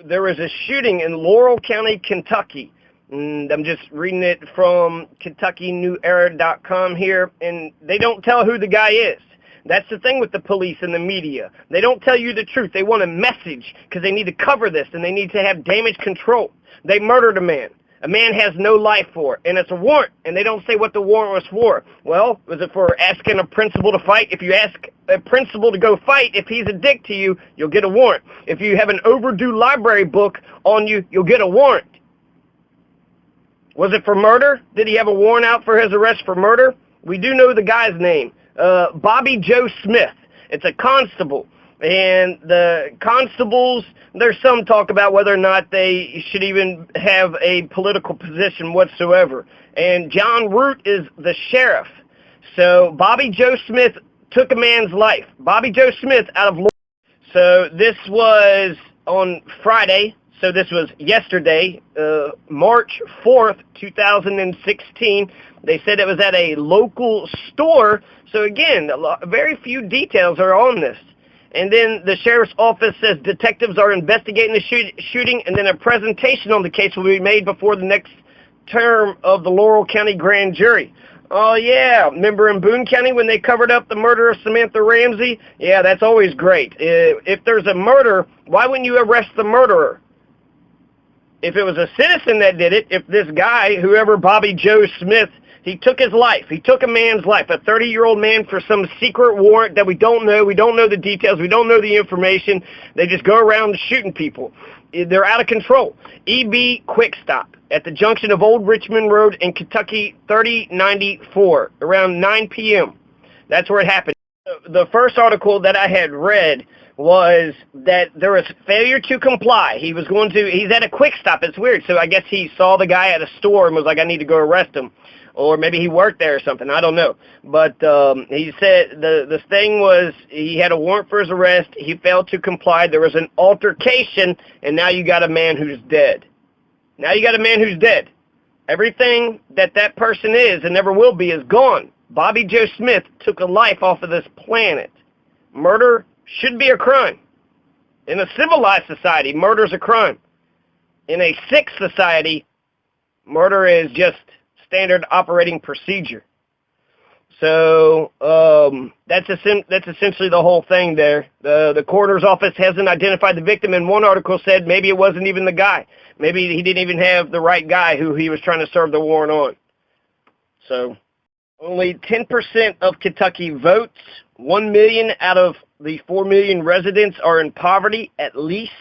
There was a shooting in Laurel County, Kentucky. And I'm just reading it from KentuckyNewEra.com here, and they don't tell who the guy is. That's the thing with the police and the media. They don't tell you the truth. They want a message because they need to cover this, and they need to have damage control. They murdered a man. A man has no life for it, and it's a warrant, and they don't say what the warrant was for. Well, was it for asking a principal to fight? If you ask a principal to go fight, if he's a dick to you, you'll get a warrant. If you have an overdue library book on you, you'll get a warrant. Was it for murder? Did he have a warrant out for his arrest for murder? We do know the guy's name, Bobby Joe Smith. It's a constable. And the constables, there's some talk about whether or not they should even have a political position whatsoever. And John Root is the sheriff. So Bobby Joe Smith took a man's life. Bobby Joe Smith out of Laurel. So this was on Friday. So this was yesterday, March 4th, 2016. They said it was at a local store. So again, very few details are on this. And then the sheriff's office says detectives are investigating the shooting, and then a presentation on the case will be made before the next term of the Laurel County grand jury. Oh, yeah. Remember in Boone County when they covered up the murder of Samantha Ramsey? Yeah, that's always great. If there's a murder, why wouldn't you arrest the murderer? If it was a citizen that did it, if this guy, whoever Bobby Joe Smith, he took his life. He took a man's life, a 30-year-old man for some secret warrant that we don't know. We don't know the details. We don't know the information. They just go around shooting people. They're out of control. EB Quick Stop at the junction of Old Richmond Road and Kentucky 3094 around 9 p.m. That's where it happened. The first article that I had read was that there was failure to comply. He's at a Quick Stop. It's weird. So I guess he saw the guy at a store and was like, I need to go arrest him. Or maybe he worked there or something. I don't know. But he said the thing was he had a warrant for his arrest. He failed to comply. There was an altercation, and now you got a man who's dead. Now you got a man who's dead. Everything that person is and never will be is gone. Bobby Joe Smith took a life off of this planet. Murder should be a crime. In a civilized society, murder is a crime. In a sick society, murder is just standard operating procedure. So that's essentially the whole thing there. The coroner's office hasn't identified the victim, and one article said maybe it wasn't even the guy. Maybe he didn't even have the right guy who he was trying to serve the warrant on. So only 10% of Kentucky votes. 1 million out of the 4 million residents are in poverty at least.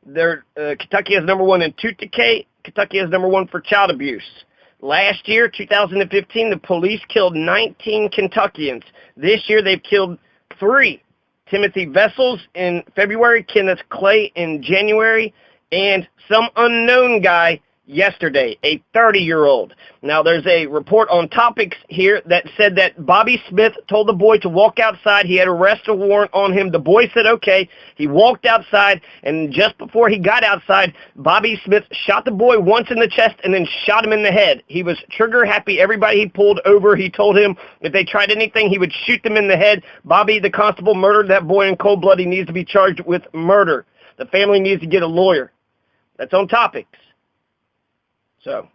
Kentucky is number one in tooth decay. Kentucky is number one for child abuse. Last year, 2015, the police killed 19 Kentuckians. This year, they've killed 3. Timothy Vessels in February, Kenneth Clay in January, and some unknown guy yesterday, a 30-year-old. Now, there's a report on Topix here that said that Bobby Smith told the boy to walk outside. He had an arrest warrant on him. The boy said, okay. He walked outside, and just before he got outside, Bobby Smith shot the boy once in the chest and then shot him in the head. He was trigger happy. Everybody he pulled over, he told him if they tried anything, he would shoot them in the head. Bobby, the constable, murdered that boy in cold blood. He needs to be charged with murder. The family needs to get a lawyer. That's on Topix. So